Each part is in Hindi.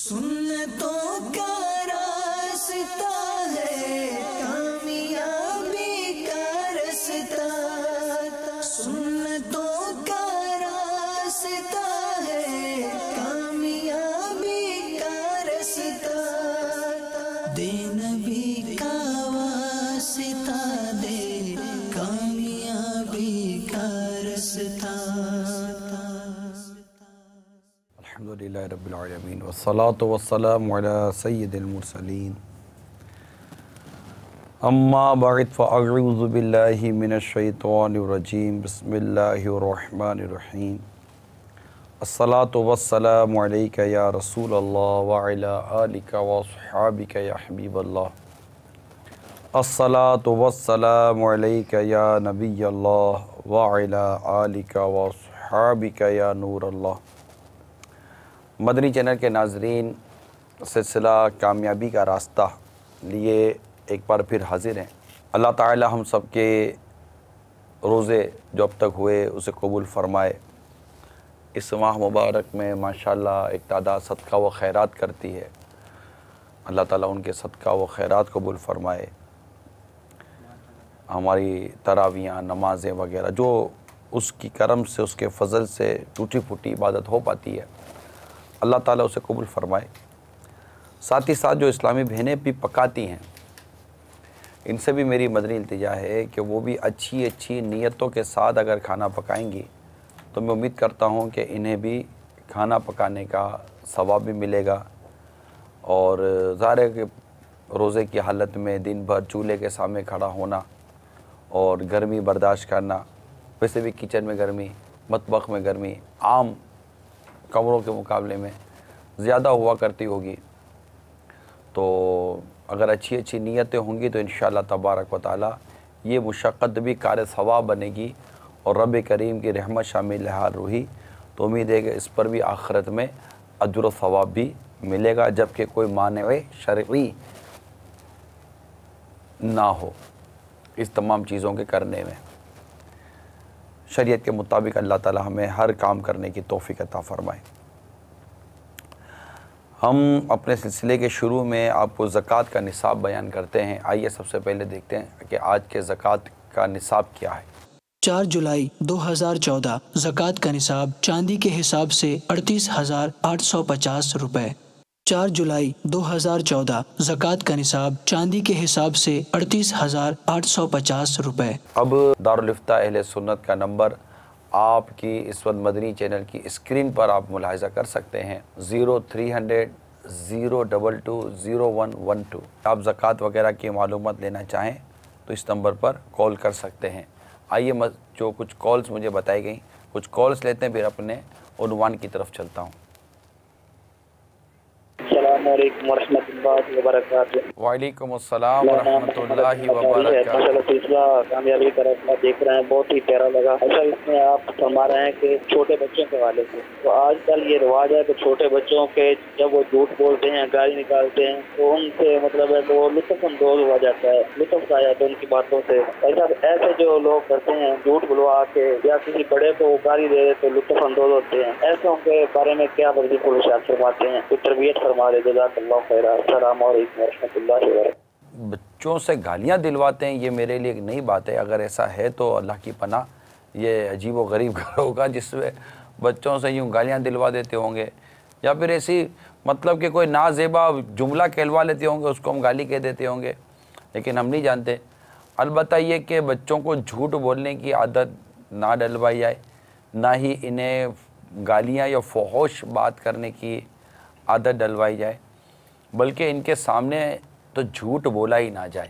सुन्नतों का रास्ता है कामयाबी का रास्ता, सुन्नतों का रास्ता है कामयाबी का रास्ता, दे नबी का वास्ता दे कामयाबी का रास्ता। अल्हम्दुलिल्लाहि रब्बिल आलमीन वस्सलातु वस्सलामु अला सय्यिदिल मुरसलीन अम्मा बअद फ़अऊज़ु बिल्लाहि मिनश शैतानिर रजीम बिस्मिल्लाहिर रहमानिर रहीम अस्सलातु वस्सलामु अलैका या रसूलल्लाह व अला आलिका व अस्हाबिका या हबीबल्लाह अस्सलातु वस्सलामु अलैका या नबियल्लाह व अला आलिका व अस्हाबिका या नूरल्लाह। मदनी चैनल के नाज़रीन, सिलसिला कामयाबी का रास्ता लिए एक बार फिर हाज़िर हैं। अल्लाह ताला हम सब के रोज़े जो अब तक हुए उसे कबूल फ़रमाए। इस माह मुबारक में माशाअल्लाह एक तादाद सदका व खैरात करती है, अल्लाह ताला उनके सदका व खैरात कबूल फ़रमाए। हमारी तरावियाँ नमाज़ें वग़ैरह जो उसकी करम से उसके फ़ज़ल से टूटी फूटी इबादत हो पाती है, अल्लाह ताला उसे कबूल फ़रमाए। साथ ही साथ जो इस्लामी बहनें भी पकाती हैं, इनसे भी मेरी मदनी इल्तिजा है कि वो भी अच्छी अच्छी नीयतों के साथ अगर खाना पकाएंगी तो मैं उम्मीद करता हूँ कि इन्हें भी खाना पकाने का सवाब भी मिलेगा। और ज़ाहिर है कि रोज़े की हालत में दिन भर चूल्हे के सामने खड़ा होना और गर्मी बर्दाश्त करना, वैसे भी किचन में गर्मी, मतबख में गर्मी आम कमरों के मुकाबले में ज़्यादा हुआ करती होगी, तो अगर अच्छी अच्छी नीयतें होंगी तो इंशाअल्लाह तबारक व तआला ये मुशक्क़त भी कार सवाब बनेगी और रब करीम की रहमत शामिल हाल रूही। तो उम्मीद है कि इस पर भी आखिरत में अजर व सवाब भी मिलेगा, जबकि कोई माने शरई ना हो इस तमाम चीज़ों के करने में। शरीयत के मुताबिक अल्लाह ताला हमें हर काम करने की तौफ़ीक़ अता फ़रमाए। हम अपने सिलसिले के शुरू में आपको ज़कात का निसाब बयान करते हैं। आइए सबसे पहले देखते हैं कि आज के ज़कात का निसाब क्या है। 4 जुलाई 2014 ज़कात का निसाब चांदी के हिसाब से 38,850 रुपये। 4 जुलाई 2014 ज़कात का निसाब चांदी के हिसाब से 38,850 रुपये। अब दारुल इफ्ता अहले सुन्नत का नंबर आपकी इस वक्त मदनी चैनल की स्क्रीन पर आप मुलाहिज़ा कर सकते हैं 0300 022 0112। आप ज़कात वगैरह की मालूमात लेना चाहें तो इस नंबर पर कॉल कर सकते हैं। आइए जो कुछ कॉल्स मुझे बताई गई, कुछ कॉल्स लेते हैं, फिर अपने उन्वान की तरफ चलता हूँ। अस्सलामुअलैकुम वरहमतुल्लाहि वबरकातुहू। वालेकुम अस्सलाम वरहमतुल्लाहि वबरकातुहू। माशाअल्लाह सिलसिला कामयाबी का रास्ता देख रहे हैं, बहुत ही प्यारा लगा। अच्छा, इसमें आप फरमा रहे हैं कि छोटे बच्चों के वाले से, तो आजकल ये रिवाज है कि छोटे बच्चों के जब वो झूठ बोलते हैं, गाली निकालते हैं, तो उनसे मतलब है तो लुत्फ़अंदोज़ हो जाता है, लुत्फ़ आ जाता है उनकी बातों से। ऐसे जो लोग करते हैं झूठ बुलवा के या किसी बड़े को गाली दे देते तो लुत्फ़अंदोज़ होते हैं, ऐसों के बारे में क्या वज़ीफ़ फरमाते हैं, कुछ तरबियत फरमा दे। जज़ाकल्लाहु खैरा। अस्सलाम वालेकुम वरहमतुल्लाहि वबरकातुहू। बच्चों से गालियाँ दिलवाते हैं, ये मेरे लिए एक नई बात है। अगर ऐसा है तो अल्लाह की पनाह, ये अजीब व गरीब घर होगा जिसमें बच्चों से यूँ गालियाँ दिलवा देते होंगे, या फिर ऐसी मतलब कि कोई नाजेबा जुमला कहलवा लेते होंगे, उसको हम गाली कह देते होंगे, लेकिन हम नहीं जानते। अलबत्ता ये कि बच्चों को झूठ बोलने की आदत ना डलवाई जाए, ना ही इन्हें गालियाँ या फ़ोहश बात करने की आदत डलवाई जाए, बल्कि इनके सामने तो झूठ बोला ही ना जाए।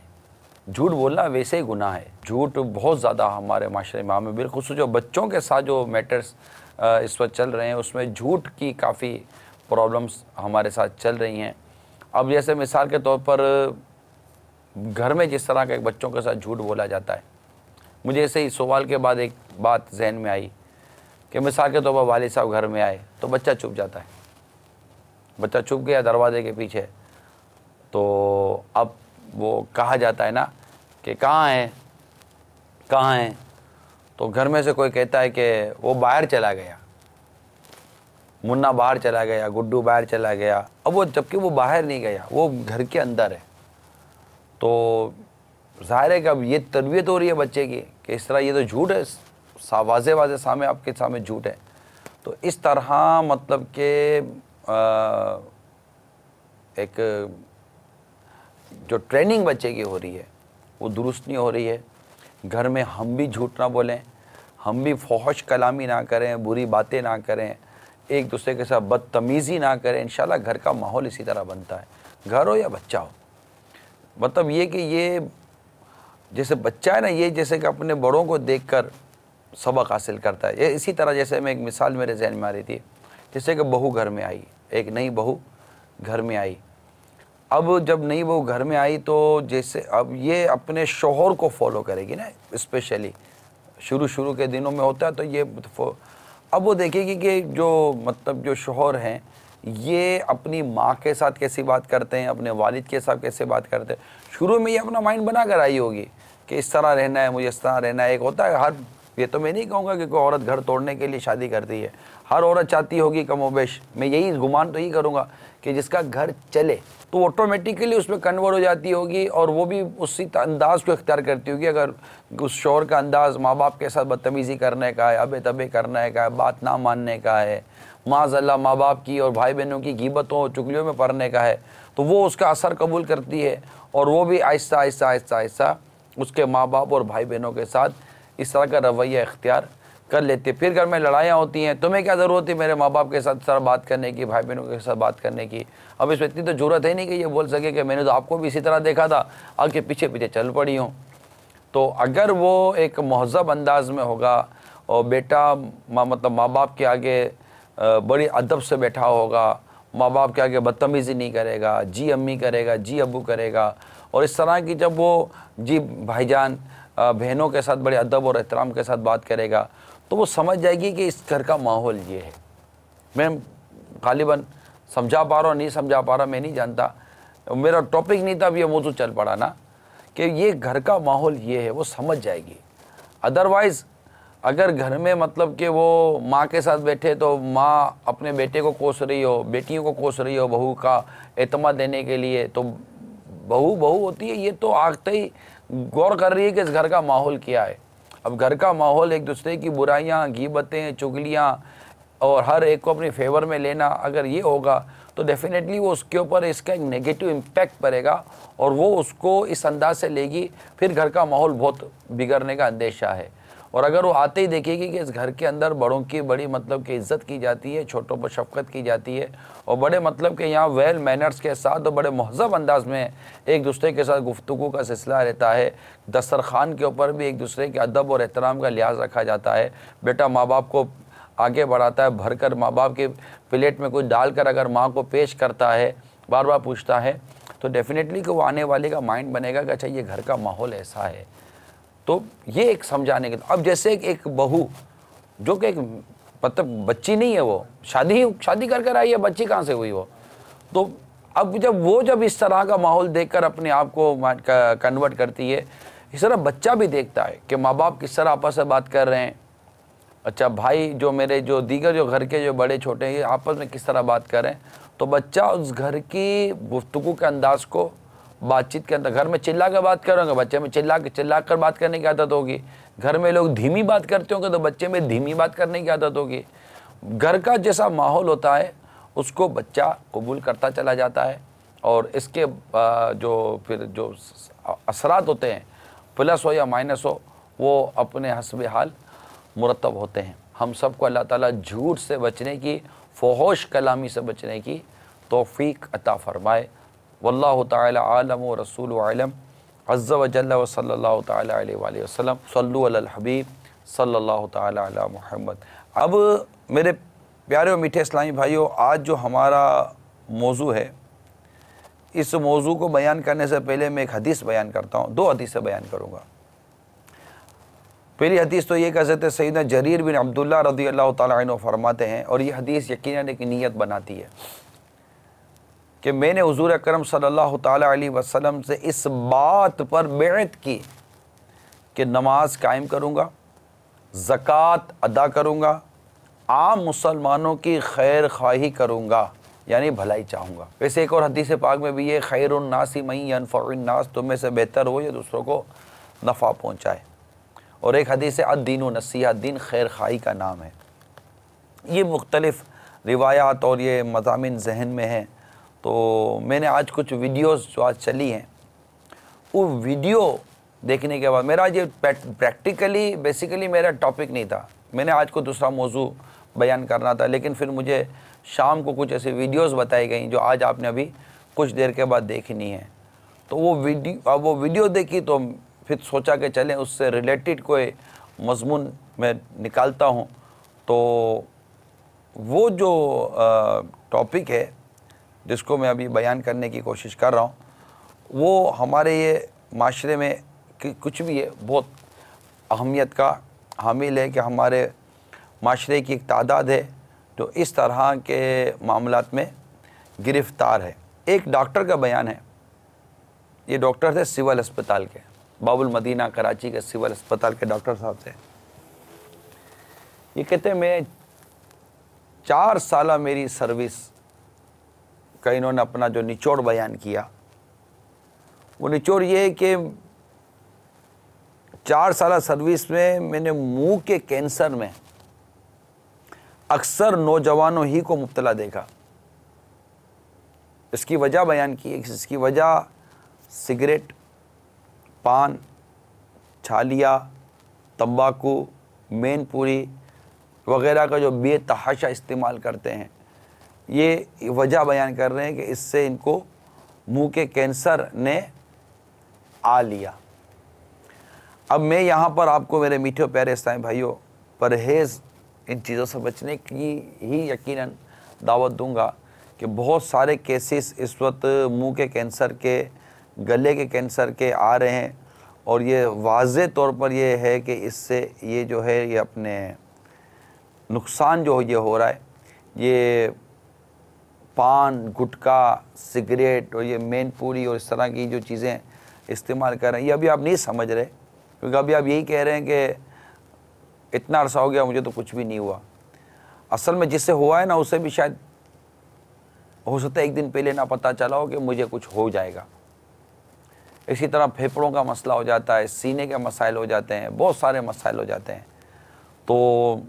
झूठ बोलना वैसे ही गुनाह है। झूठ बहुत ज़्यादा हमारे माशरे में बिलखुसूस जो बच्चों के साथ जो मैटर्स इस वक्त चल रहे हैं, उसमें झूठ की काफ़ी प्रॉब्लम्स हमारे साथ चल रही हैं। अब जैसे मिसाल के तौर पर घर में जिस तरह के बच्चों के साथ झूठ बोला जाता है, मुझे ऐसे ही सवाल के बाद एक बात जहन में आई कि मिसाल के तौर पर वालिद साहब घर में आए तो बच्चा चुप जाता है, बच्चा चुप गया दरवाजे के पीछे, तो अब वो कहा जाता है ना कि कहाँ हैं, तो घर में से कोई कहता है कि वो बाहर चला गया। मुन्ना बाहर चला गया, गुड्डू बाहर चला गया, अब वो जबकि वो बाहर नहीं गया, वो घर के अंदर है। तो ज़ाहिर है कि अब ये तरबियत हो रही है बच्चे की कि इस तरह ये तो झूठ है, वाज़े सामने आपके सामने झूठ है। तो इस तरह मतलब कि एक जो ट्रेनिंग बच्चे की हो रही है वो दुरुस्त नहीं हो रही है। घर में हम भी झूठ ना बोलें, हम भी फौहश कलामी ना करें, बुरी बातें ना करें, एक दूसरे के साथ बदतमीज़ी ना करें। इंशाल्लाह घर का माहौल इसी तरह बनता है, घर हो या बच्चा हो। मतलब ये कि ये जैसे बच्चा है ना, ये जैसे कि अपने बड़ों को देखकर सबक हासिल करता है। ये इसी तरह जैसे मैं एक मिसाल मेरे जहन में आ रही थी, जैसे कि बहू घर में आई, एक नई बहू घर में आई। अब जब नई बहू घर में आई तो जैसे अब ये अपने शौहर को फॉलो करेगी ना, स्पेशली शुरू के दिनों में होता है। तो ये अब वो देखेगी कि जो मतलब जो शौहर हैं ये अपनी माँ के साथ कैसी बात करते हैं, अपने वालिद के साथ कैसे बात करते हैं। शुरू में ये अपना माइंड बना कर आई होगी कि इस तरह रहना है, मुझे इस तरह रहना है। एक होता है हर, ये तो मैं नहीं कहूँगा कि कोई औरत घर तोड़ने के लिए शादी करती है, हर औरत चाहती होगी कमोबेश, मैं यही गुमान तो यही करूँगा कि जिसका घर चले तो ऑटोमेटिकली उसमें कन्वर्ट हो जाती होगी और वो भी उसी अंदाज को इख्तियार करती होगी। अगर उस शौहर का अंदाज़ माँ बाप के साथ बदतमीज़ी करने का है, अबे तबे करने का है, बात ना मानने का है, माज़अल्लाह माँ बाप की और भाई बहनों की ग़ीबतों चुगलियों में पड़ने का है, तो वो उसका असर कबूल करती है और वो भी आहिस्ता आहिस्ता उसके माँ बाप और भाई बहनों के साथ इस तरह का रवैया इख्तियार कर लेते। फिर घर में लड़ाइयाँ होती हैं, तुम्हें क्या ज़रूरत है मेरे माँ बाप के साथ तरह बात करने की, भाई बहनों के साथ बात करने की। अब इसमें इतनी तो ज़रूरत है नहीं कि ये बोल सके कि मैंने तो आपको भी इसी तरह देखा था, आगे पीछे चल पड़ी हूँ। तो अगर वो एक महज़ब अंदाज में होगा और बेटा मतलब माँ बाप के आगे बड़ी अदब से बैठा होगा, माँ बाप के आगे बदतमीज़ी नहीं करेगा, जी अम्मी करेगा, जी अब्बू करेगा, और इस तरह की जब वो जी भाईजान बहनों के साथ बड़े अदब और एहतराम के साथ बात करेगा तो वो समझ जाएगी कि इस घर का माहौल ये है। मैं गालिबन समझा पा रहा हूँ, नहीं समझा पा रहा मैं नहीं जानता, मेरा टॉपिक नहीं था, अब ये मौजूद चल पड़ा ना कि ये घर का माहौल ये है, वो समझ जाएगी। अदरवाइज़ अगर घर में मतलब कि वो माँ के साथ बैठे तो माँ अपने बेटे को कोस रही हो, बेटियों को कोस रही हो बहू का एतमाद देने के लिए, तो बहू होती है, ये तो आगते ही गौर कर रही है कि इस घर का माहौल क्या है। अब घर का माहौल एक दूसरे की बुराइयाँ, गीबतें, चुगलियाँ और हर एक को अपने फेवर में लेना, अगर ये होगा तो डेफिनेटली वो उसके ऊपर इसका एक नेगेटिव इम्पैक्ट पड़ेगा और वो उसको इस अंदाज से लेगी, फिर घर का माहौल बहुत बिगड़ने का अंदेशा है। और अगर वो आते ही देखेगी कि इस घर के अंदर बड़ों की बड़ी मतलब कि इज़्ज़त की जाती है, छोटों पर शफ़क़त की जाती है और बड़े मतलब कि यहाँ वेल मैनर्स के साथ और बड़े महज़ब अंदाज में एक दूसरे के साथ गुफ्तगू का सिलसिला रहता है, दस्तरखान के ऊपर भी एक दूसरे के अदब और एहतराम का लिहाज रखा जाता है। बेटा माँ बाप को आगे बढ़ाता है, भर कर माँ बाप के प्लेट में कुछ डालकर अगर माँ को पेश करता है, बार बार पूछता है, तो डेफिनेटली कि वो आने वाले का माइंड बनेगा कि अच्छा ये घर का माहौल ऐसा है। तो ये एक समझाने के। अब जैसे एक बहू जो कि एक मतलब बच्ची नहीं है, वो शादी कर आई है, बच्ची कहाँ से हुई वो। तो अब जब इस तरह का माहौल देखकर अपने आप को कन्वर्ट करती है, इस तरह बच्चा भी देखता है कि माँ बाप किस तरह आपस में बात कर रहे हैं, अच्छा भाई जो मेरे जो दीगर जो घर के जो बड़े छोटे हैं ये आपस में किस तरह बात कर रहे हैं। तो बच्चा उस घर की गुफ्तगू के अंदाज़ को, बातचीत के अंदर, घर में चिल्ला कर बात करोगे बच्चे में चिल्ला कर बात करने की आदत होगी, घर में लोग धीमी बात करते होंगे तो बच्चे में धीमी बात करने की आदत होगी। घर का जैसा माहौल होता है उसको बच्चा कबूल करता चला जाता है और इसके जो फिर जो असरात होते हैं, प्लस हो या माइनस हो, वो अपने हस्बे हाल मुरतब होते हैं। हम सबको अल्लाह ताला झूठ से बचने की, फ़ोहश कलामी से बचने की तौफ़ीक अता फ़रमाए। वल्लाहु ताला आलम व रसूलु आलम अज़्ज़ा व जल्ला व सल्लल्लाहु ताला अलैहि वसल्लम सल्लु अलल हबीब सल्लल्लाहु ताला अला मुहम्मद। अब मेरे प्यारे और मीठे इस्लामी भाइयों, आज जो हमारा मौजू है, इस मौजू को बयान करने से पहले मैं एक हदीस बयान करता हूँ, दो हदीसें बयान करूँगा। पहली हदीस तो ये कह सकते हैं सैयदना जरीर बिन अब्दुल्लाह रज़ियल्लाहु ताला अन्हु फरमाते हैं, और ये हदीस यकीनन एक नीयत बनाती है कि मैंने हुज़ूर अकरम सल्लल्लाहु ताला अलैहि वसल्लम से इस बात पर बैअत की कि नमाज कायम करूँगा, ज़कात अदा करूँगा, आम मुसलमानों की खैर ख्वाही करूँगा, यानी भलाई चाहूँगा। वैसे एक और हदीस पाक में भी ये खैरुन नासी मई यनफ़उन नास, तुम में से बेहतर हो ये दूसरों को नफ़ा पहुँचाए। और एक हदीस है अद्दीनु नसीहा, दीन खैर खाई का नाम है। ये मुख्तलिफ़ रिवायात और ये मज़ामिन जहन में हैं। तो मैंने आज कुछ वीडियोस जो आज चली हैं, वो वीडियो देखने के बाद मेरा ये प्रैक्टिकली बेसिकली मेरा टॉपिक नहीं था, मैंने आज को दूसरा मौजू बयान करना था, लेकिन फिर मुझे शाम को कुछ ऐसे वीडियोस बताई गई जो आज आपने अभी कुछ देर के बाद देखनी है। तो वो वीडियो देखी तो फिर सोचा कि चलें उससे रिलेटेड कोई मज़मून मैं निकालता हूँ। तो वो जो टॉपिक है जिसको मैं अभी बयान करने की कोशिश कर रहा हूँ, वो हमारे ये माशरे में कुछ भी है बहुत अहमियत का हामिल है कि हमारे माशरे की एक तादाद है जो इस तरह के मामलात में गिरफ़्तार है। एक डॉक्टर का बयान है, ये डॉक्टर थे सिविल अस्पताल के, बाबुल मदीना कराची के सिविल अस्पताल के डॉक्टर साहब थे। ये कहते हैं मैं 4 साल मेरी सर्विस का इन्होंने अपना जो निचोड़ बयान किया, वो निचोड़ ये है कि 4 साल सर्विस में मैंने मुंह के कैंसर में अक्सर नौजवानों ही को मुब्तला देखा। इसकी वजह बयान की, इसकी वजह सिगरेट, पान, छालिया, तंबाकू, मैनपुरी वगैरह का जो बेतहाशा इस्तेमाल करते हैं, ये वजह बयान कर रहे हैं कि इससे इनको मुंह के कैंसर ने आ लिया। अब मैं यहाँ पर आपको मेरे मीठे प्यारे इस्लामी भाइयों परहेज़ इन चीज़ों से बचने की ही यकीनन दावत दूंगा कि बहुत सारे केसेस इस वक्त मुंह के कैंसर के, गले के कैंसर के आ रहे हैं और ये वाज़े तौर पर ये है कि इससे ये जो है ये अपने नुकसान जो ये हो रहा है, ये पान, गुटखा, सिगरेट और ये मैनपुरी और इस तरह की जो चीज़ें इस्तेमाल कर रहे हैं, ये अभी आप नहीं समझ रहे, क्योंकि अभी आप यही कह रहे हैं कि इतना अरसा हो गया मुझे तो कुछ भी नहीं हुआ। असल में जिससे हुआ है ना, उसे भी शायद हो सकता है एक दिन पहले ना पता चला हो कि मुझे कुछ हो जाएगा। इसी तरह फेफड़ों का मसला हो जाता है, सीने के मसाइल हो जाते हैं, बहुत सारे मसाइल हो जाते हैं। तो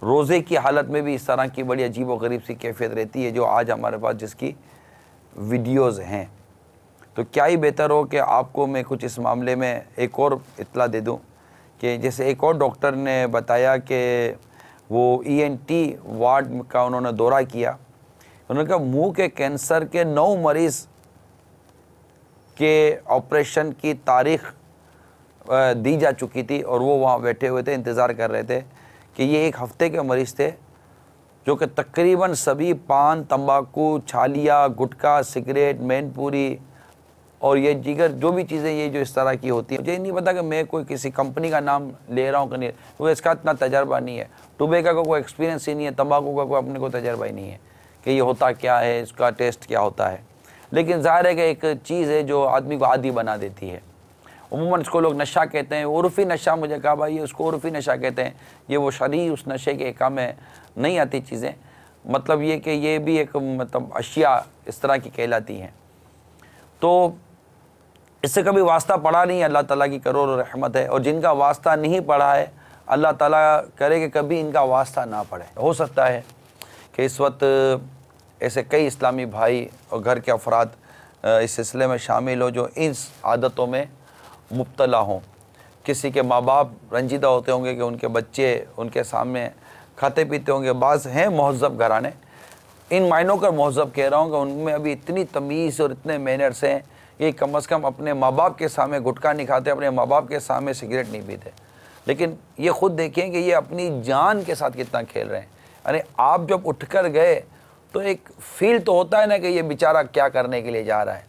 रोज़े की हालत में भी इस तरह की बड़ी अजीब व गरीब सी कैफियत रहती है जो आज हमारे पास जिसकी वीडियोज़ हैं। तो क्या ही बेहतर हो कि आपको मैं कुछ इस मामले में एक और इत्तला दे दूं कि जैसे एक और डॉक्टर ने बताया कि वो ENT वार्ड का उन्होंने दौरा किया, उन्होंने कहा मुंह के कैंसर के 9 मरीज़ के ऑपरेशन की तारीख़ दी जा चुकी थी और वो वहाँ बैठे हुए थे, इंतज़ार कर रहे थे कि ये 1 हफ़्ते के मरीज़ थे जो कि तकरीबन सभी पान, तंबाकू, छालिया, गुटखा, सिगरेट, मैनपुरी और ये जिगर जो भी चीज़ें ये जो इस तरह की होती है। मुझे नहीं पता कि मैं कोई किसी कंपनी का नाम ले रहा हूँ कि नहीं, क्योंकि इसका इतना तजर्बा नहीं है। टुबेका का कोई एक्सपीरियंस ही नहीं है, तंबाकू का कोई अपने को तजर्बा ही नहीं है कि ये होता क्या है, इसका टेस्ट क्या होता है। लेकिन ज़ाहिर है कि एक चीज़ है जो आदमी को आदी बना देती है। उम्मन इसको लोग नशा कहते हैं, उर्फ़ी नशा। मुझे कहा भाई ये उसको उर्फ़ी नशा कहते हैं, ये वो शरई उस नशे के काम में नहीं आती चीज़ें। मतलब ये कि ये भी एक मतलब अशिया इस तरह की कहलाती हैं। तो इससे कभी वास्ता पड़ा नहीं, अल्लाह ताला की करोड़ रहमत है। और जिनका वास्ता नहीं पड़ा है, अल्लाह ताला करे कि कभी इनका वास्ता ना पड़े। हो सकता है कि इस वक्त ऐसे कई इस्लामी भाई और घर के अफराद इस सिलसिले में शामिल हो जो इस आदतों में मुब्तला हों। किसी के माँ बाप रंजीदा होते होंगे कि उनके बच्चे उनके सामने खाते पीते होंगे। बाज़ हैं महज़ब घराने, इन मायनों का महज़ब कह रहा हूँ कि उनमें अभी इतनी तमीज़ और इतने मैनर्स हैं कि कम से कम अपने माँ बाप के सामने गुटखा नहीं खाते, अपने माँ बाप के सामने सिगरेट नहीं पीते। लेकिन ये ख़ुद देखें कि ये अपनी जान के साथ कितना खेल रहे हैं। अरे आप जब उठकर गए तो एक फील तो होता है ना कि ये बेचारा क्या करने के लिए जा रहा है,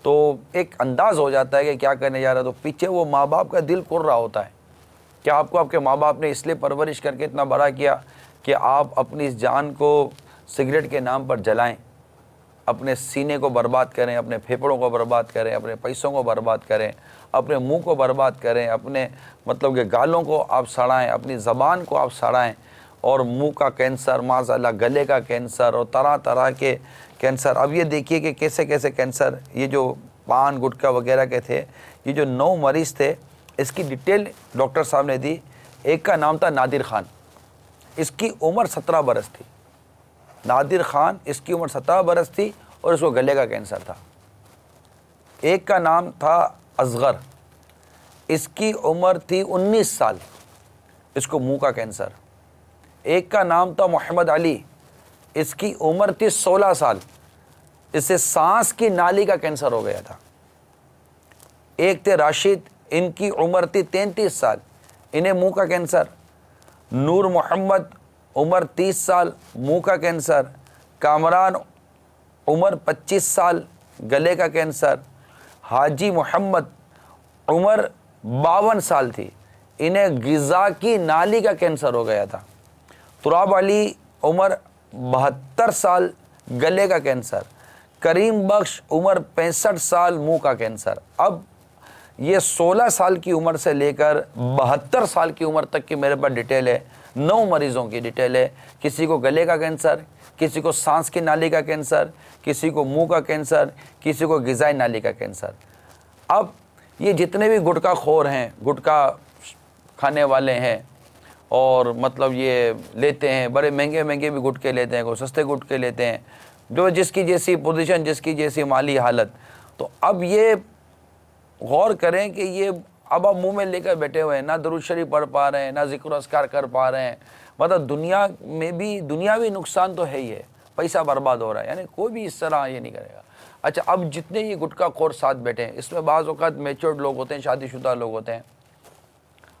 तो एक अंदाज़ हो जाता है कि क्या करने जा रहा है। तो पीछे वो माँ बाप का दिल कुर रहा होता है। क्या आपको आपके माँ बाप ने इसलिए परवरिश करके इतना बड़ा किया कि आप अपनी इस जान को सिगरेट के नाम पर जलाएं, अपने सीने को बर्बाद करें, अपने फेफड़ों को बर्बाद करें, अपने पैसों को बर्बाद करें, अपने मुंह को बर्बाद करें, अपने मतलब के गालों को आप सड़ाएं, अपनी ज़बान को आप सड़ाएं और मुंह का कैंसर, माज़अल्लाह गले का कैंसर और तरह तरह के कैंसर। अब ये देखिए कि कैसे कैसे कैंसर, ये जो पान गुटखा वगैरह के थे, ये जो 9 मरीज़ थे, इसकी डिटेल डॉक्टर साहब ने दी। एक का नाम था नादिर खान, इसकी उम्र 17 बरस थी। नादिर खान, इसकी उम्र 17 बरस थी और इसको गले का कैंसर था। एक का नाम था असगर, इसकी उम्र थी 19 साल, इसको मुंह का कैंसर। एक का नाम था मोहम्मद अली, इसकी उम्र थी 16 साल, इससे सांस की नाली का कैंसर हो गया था। एक थे राशिद, इनकी उम्र थी 33 साल, इन्हें मुंह का कैंसर। नूर मोहम्मद, उम्र 30 साल, मुंह का कैंसर। कामरान, उम्र 25 साल, गले का कैंसर। हाजी मोहम्मद, उम्र 52 साल थी, इन्हें गिज़ा की नाली का कैंसर हो गया था। तुराब अली, उम्र 72 साल, गले का कैंसर। करीम बख्श, उम्र 65 साल, मुंह का कैंसर। अब ये 16 साल की उम्र से लेकर 72 साल की उम्र तक की मेरे पास डिटेल है, 9 मरीज़ों की डिटेल है। किसी को गले का कैंसर, किसी को सांस की नाली का कैंसर, किसी को मुंह का कैंसर, किसी को ग़िज़ाई नाली का कैंसर। अब ये जितने भी गुटखा खोर हैं, गुटखा खाने वाले हैं और मतलब ये लेते हैं, बड़े महंगे महंगे भी गुटखे लेते हैं, कोई सस्ते गुटखे लेते हैं, जो जिसकी जैसी पोजीशन, जिसकी जैसी माली हालत। तो अब ये गौर करें कि ये अब आप मुंह में लेकर बैठे हुए हैं, ना दरूद शरीफ पढ़ पा रहे हैं, ना ज़िक्र अस्कार कर पा रहे हैं। मतलब दुनिया में भी दुनियावी नुकसान तो है ही है, पैसा बर्बाद हो रहा है, यानी कोई भी इस तरह ये नहीं करेगा। अच्छा, अब जितने ये गुटखा खोर साथ बैठे हैं, इसमें बाज़ औक़ात मैच्योर्ड लोग होते हैं, शादीशुदा लोग होते हैं,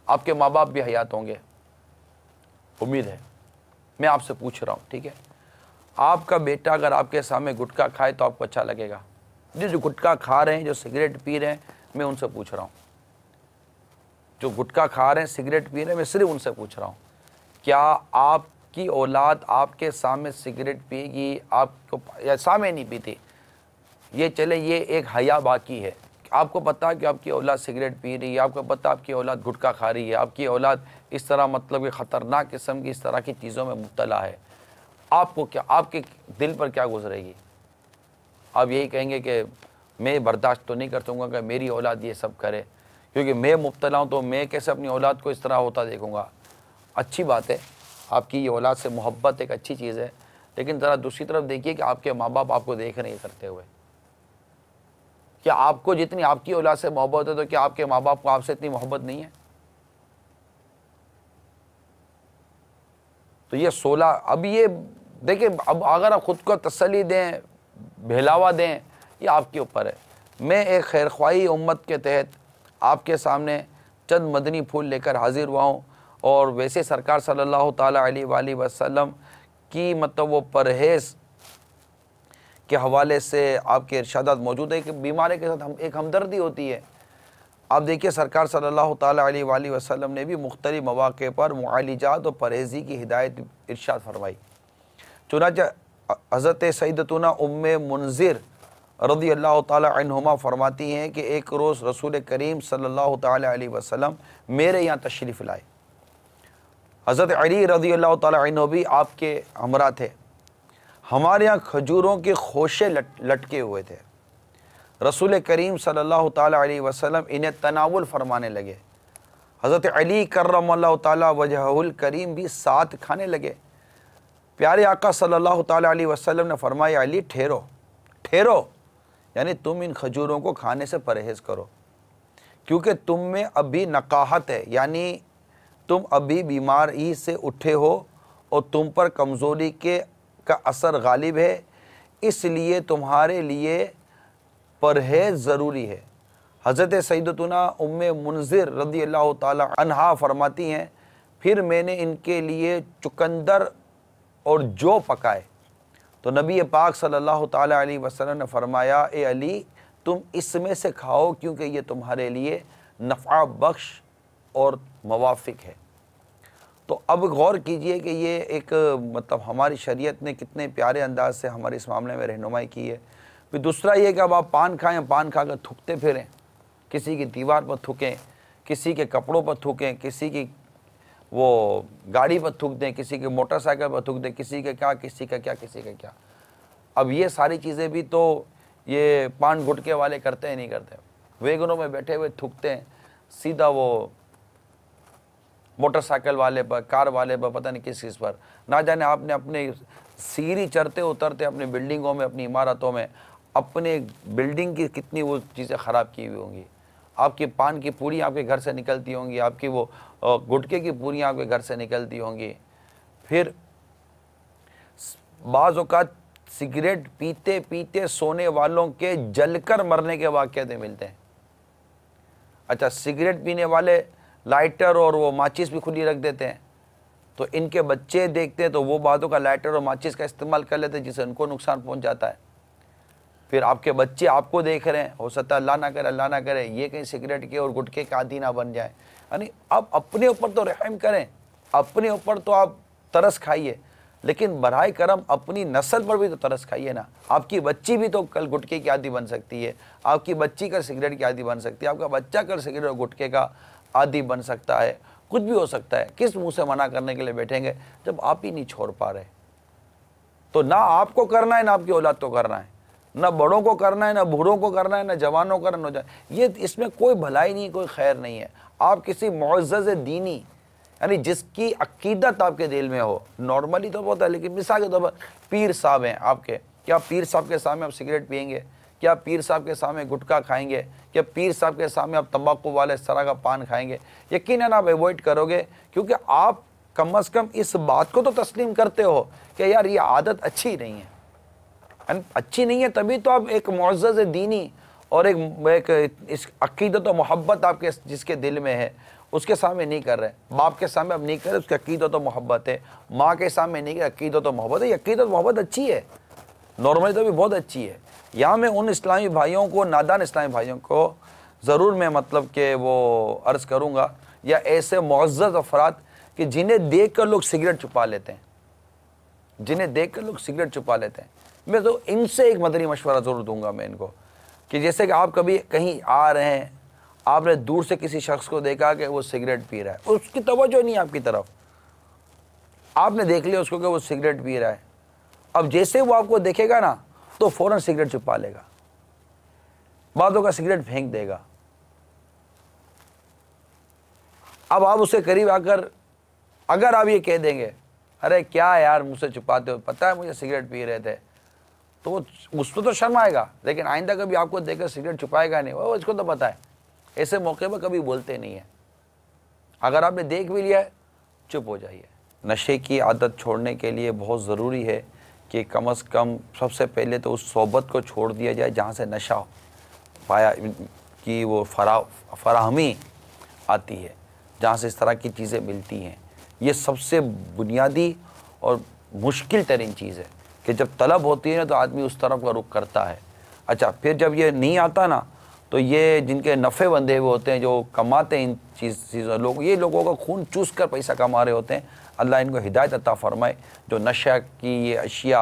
आपके माँ बाप भी हयात होंगे, उम्मीद है। मैं आपसे पूछ रहा हूँ, ठीक है, आपका बेटा अगर आपके सामने गुटखा खाए तो आपको अच्छा लगेगा? जो गुटखा खा रहे हैं, जो सिगरेट पी रहे हैं, मैं उनसे पूछ रहा हूँ, जो गुटखा खा रहे हैं, सिगरेट पी रहे हैं, मैं सिर्फ उनसे पूछ रहा हूँ, क्या आपकी औलाद आपके सामने सिगरेट पिएगी? आपको या सामने नहीं पीती, ये चले, ये एक हया बाकी है। आपको पता है कि आपकी औलाद सिगरेट पी रही है, आपको पता है आपकी औलाद गुटखा खा रही है, आपकी औलाद इस तरह मतलब कि ख़तरनाक किस्म की इस तरह की चीज़ों में मुब्तला है, आपको क्या, आपके दिल पर क्या गुजरेगी? आप यही कहेंगे कि मैं बर्दाश्त तो नहीं कर सकूँगा कि मेरी औलाद ये सब करे, क्योंकि मैं मुब्तला हूँ, तो मैं कैसे अपनी औलाद को इस तरह होता देखूँगा। अच्छी बात है, आपकी ये औलाद से मोहब्बत एक अच्छी चीज़ है, लेकिन ज़रा दूसरी तरफ देखिए कि आपके माँ बाप आपको देख रहे हैं करते हुए। क्या आपको जितनी आपकी औलाद से मोहब्बत है, तो क्या आपके माँ बाप को आपसे इतनी मोहब्बत नहीं है? तो ये 16, अब ये देखिए, अब अगर आप ख़ुद को तसल्ली दें, बहलावा दें, ये आपके ऊपर है। मैं एक खैरख्वाही उम्मत के तहत आपके सामने चंद मदनी फूल लेकर हाजिर हुआ हूँ। और वैसे सरकार सल्लल्लाहु ताला अलैहि वसल्लम की मतलब वो परहेज़ के हवाले से आपके इरशादात मौजूद है कि बीमारी के साथ एक हमदर्दी होती है। आप देखिए, सरकार सल्लल्लाहु ताला अलैहि वसल्लम ने भी मुख्तलिफ मौक़े पर मुआलिजात और परहेज़ी की हिदायत इरशाद फरमाई। चुनांचे हज़रत सैयदतुना उम्मे मुनज़िर रज़ियल्लाहु ताला अन्हुमा फरमाती हैं कि एक रोज़ रसूल करीम सल्लल्लाहु ताला अलैहि वसल्लम मेरे यहाँ तशरीफ़ लाए। हज़रत अली रज़ियल्लाहु ताला अन्हु भी आपके हमरा थे। हमारे यहाँ खजूरों के खोशे लटके हुए थे। रसूल करीम सल्लल्लाहु ताला अलैहि वसल्लम इन्हें तनावुल फरमाने लगे। हज़रत अली कर्रमल्लाहु ताला वजहुल करीम भी साथ खाने लगे। प्यारे आका सल्लल्लाहु ताला अलैहि वसल्लम ने फरमाया, अली ठहरो ठहरो, यानी तुम इन खजूरों को खाने से परहेज़ करो, क्योंकि तुम में अभी नकाहत है, यानी तुम अभी बीमारी से उठे हो और तुम पर कमज़ोरी का असर गालिब है, इसलिए तुम्हारे लिए परहेज़ ज़रूरी है। हज़रत सैयदतुना उम्मे मुनज़िर रज़ियल्लाहु ताला अन्हा फरमाती हैं, फिर मैंने इनके लिए चुकंदर और जौ पकाए तो नबी पाक सल्लल्लाहु ताला अलैहि वसल्लम ने फरमाया, ए अली तुम इसमें से खाओ, क्योंकि ये तुम्हारे लिए नफ़ा बख्श और मवाफ़िक है। तो अब गौर कीजिए कि ये एक मतलब हमारी शरीयत ने कितने प्यारे अंदाज से हमारे इस मामले में रहनुमाई की है। फिर दूसरा ये कि अब आप पान खाएं, पान खा कर थूकते फिरें, किसी की दीवार पर थूकें, किसी के कपड़ों पर थूकें, किसी की वो गाड़ी पर थूक दें, किसी के मोटरसाइकिल पर थूक दें, किसी का क्या, किसी का क्या, किसी का क्या। अब ये सारी चीज़ें भी तो ये पान गुटके वाले करते हैं, नहीं करते। वैगनों में बैठे हुए थूकते हैं सीधा वो मोटरसाइकिल वाले पर, कार वाले पर, पता नहीं किस चीज़ पर। ना जाने आपने अपने सीढ़ी चढ़ते उतरते अपनी बिल्डिंगों में, अपनी इमारतों में, अपने बिल्डिंग की कितनी वो चीज़ें ख़राब की हुई होंगी। आपकी पान की पूरी आपके घर से निकलती होंगी, आपकी वो गुटके की पूरी आपके घर से निकलती होंगी। फिर बाज़ औक़ात सिगरेट पीते पीते सोने वालों के जलकर मरने के वाक़यात मिलते हैं। अच्छा, सिगरेट पीने वाले लाइटर और वो माचिस भी खुली रख देते हैं, तो इनके बच्चे देखते हैं तो वो बातों का लाइटर और माचिस का इस्तेमाल कर लेते हैं, जिससे उनको नुकसान पहुंच जाता है। फिर आपके बच्चे आपको देख रहे हैं, हो सकता है अल्लाह ना करे ये कहीं सिगरेट के और गुटखे का आदी ना बन जाए। यानी आप अपने ऊपर तो रहम करें, अपने ऊपर तो आप तरस खाइए, लेकिन बराए करम अपनी नस्ल पर भी तो तरस खाइए ना। आपकी बच्ची भी तो कल गुटखे की आदी बन सकती है, आपकी बच्ची कल सिगरेट की आदी बन सकती है, आपका बच्चा कल सिगरेट और गुटखे का आदी बन सकता है, कुछ भी हो सकता है। किस मुंह से मना करने के लिए बैठेंगे जब आप ही नहीं छोड़ पा रहे? तो ना आपको करना है, ना आपकी औलाद को करना है, ना बड़ों को करना है, ना बूढ़ों को करना है, ना जवानों को करना है। ये इसमें कोई भलाई नहीं, कोई खैर नहीं है। आप किसी मुअज़्ज़ज़ दीनी, यानी जिसकी अकीदत आपके दिल में हो, नॉर्मली तो होता है, लेकिन मिसाल के तौर पर पीर साहब हैं आपके, क्या पीर साहब के सामने आप सिगरेट पिएंगे? क्या पीर साहब के सामने गुटखा खाएंगे? क्या पीर साहब के सामने आप तंबाकू वाले इस तरह का पान खाएंगे? यकीनन आप अवॉइड करोगे, क्योंकि आप कम अज़ कम इस बात को तो तस्लीम करते हो कि यार ये आदत अच्छी नहीं है। अच्छी नहीं है तभी तो आप एक मुअज़्ज़ज़ दीनी और एक इस अकीदत और मोहब्बत आपके जिसके दिल में है उसके सामने नहीं कर रहे। बाप के सामने अब नहीं कर रहे, उसकी अकीदत और मोहब्बत है। माँ के सामने नहीं कर, अकीदत और मोहब्बत है। ये अकीदत मोहब्बत अच्छी है, नॉर्मली तो भी बहुत अच्छी है। यहाँ मैं उन इस्लामी भाइयों को, नादान इस्लामी भाइयों को ज़रूर मैं मतलब कि वो अर्ज़ करूँगा, या ऐसे मुअज़्ज़ज़ अफराद कि जिन्हें देख कर लोग सिगरेट छुपा लेते हैं, जिन्हें देख कर लोग सिगरेट छुपा लेते हैं, मैं तो इनसे एक मदनी मशवरा ज़रूर दूंगा मैं इनको, कि जैसे कि आप कभी कहीं आ रहे हैं, आपने दूर से किसी शख्स को देखा कि वो सिगरेट पी रहा है, उसकी तवज्जो नहीं आपकी तरफ, आपने देख लिया उसको कि वो सिगरेट पी रहा है। अब जैसे वो आपको देखेगा ना तो फ़ौरन सिगरेट छुपा लेगा, बातों का सिगरेट फेंक देगा। अब आप उसके करीब आकर अगर आप ये कह देंगे, अरे क्या यार मुझसे छुपाते हो, पता है मुझे सिगरेट पी रहे थे, तो वो उसको तो शर्म आएगा, लेकिन आइंदा कभी आपको देखकर सिगरेट छुपाएगा नहीं। वो इसको तो पता है, ऐसे मौके पर कभी बोलते नहीं है। अगर आपने देख भी लिया है, चुप हो जाइए। नशे की आदत छोड़ने के लिए बहुत ज़रूरी है कि कम अज़ कम सबसे पहले तो उस सोबत को छोड़ दिया जाए जहाँ से नशा पाया कि वो फराहमी आती है, जहाँ से इस तरह की चीज़ें मिलती हैं। ये सबसे बुनियादी और मुश्किल तरीन चीज़ है कि जब तलब होती है ना तो आदमी उस तरफ का रुख करता है। अच्छा, फिर जब ये नहीं आता ना तो ये जिनके नफ़े बंधे हुए होते हैं, जो कमाते हैं इन चीज़ों, लोग ये लोगों का खून चूस कर पैसा कमा रहे होते हैं, अल्लाह इनको हिदायत अता फ़रमाए। जो नशा की ये अशिया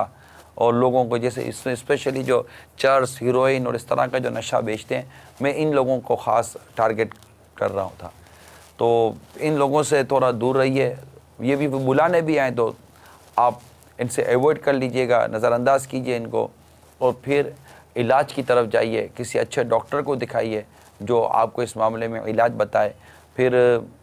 और लोगों को, जैसे इसमें स्पेशली जो चर्स, हीरोइन और इस तरह का जो नशा बेचते हैं, मैं इन लोगों को ख़ास टारगेट कर रहा था। तो इन लोगों से थोड़ा दूर रहिए। ये भी बुलाने भी आए तो आप इनसे अवॉइड कर लीजिएगा, नज़रअंदाज कीजिए इनको, और फिर इलाज की तरफ जाइए। किसी अच्छे डॉक्टर को दिखाइए जो आपको इस मामले में इलाज बताए। फिर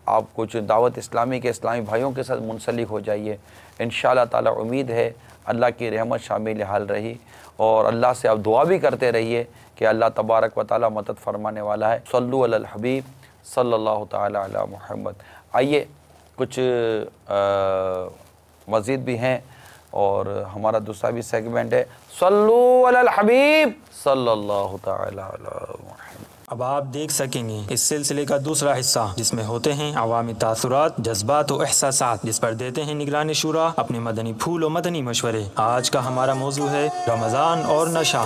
आप कुछ दावत इस्लामी के इस्लामी भाइयों के साथ मुंसलिक हो जाइए। इंशाअल्लाह ताला उम्मीद है अल्लाह की रहमत शामिल हाल रही, और अल्लाह से आप दुआ भी करते रहिए कि अल्लाह तबारक व तआला मदद फरमाने वाला है। सल्लु अलल हबीब सल्लल्लाहु ताला अला मुहम्मद। आइए कुछ मज़ीद भी हैं, और हमारा दूसरा भी सेगमेंट है सल्लु अलल हबीब सल्लल्लाहु ताला अला मुहम्मद। अब आप देख सकेंगे इस सिलसिले का दूसरा हिस्सा, जिसमें होते हैं अवामी तासुरात, जज्बात और एहसासात, जिस पर देते हैं निगरानी शुरा अपने मदनी फूल और मदनी मशवरे। आज का हमारा मौजू है रमज़ान और नशा।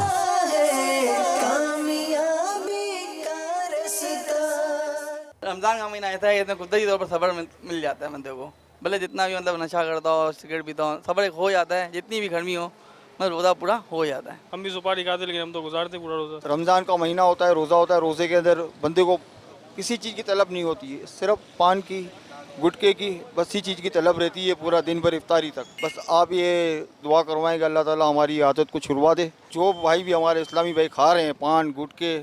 रमज़ान का महीना ऐसा है, इसमें कुदरती तौर पर सब्र मिल जाता है बंदे को। भले जितना भी मतलब नशा करता हो, सिगरेट पीता हो, सब्र एक हो जाता है। जितनी भी गर्मी हो, मतलब रोज़ा पूरा हो जाता है। हम भी सुपारी खाते, लेकिन हम तो गुजारते पूरा रोज़ा। रमज़ान का महीना होता है, रोज़ा होता है। रोज़े के अंदर बंदे को किसी चीज़ की तलब नहीं होती है, सिर्फ पान की गुटके की, बस इसी चीज़ की तलब रहती है पूरा दिन भर इफ्तारी तक। बस आप ये दुआ करवाएंगे अल्लाह ताला हमारी आदत को छुड़वा दे। जो भाई भी हमारे इस्लामी भाई खा रहे हैं पान गुटके,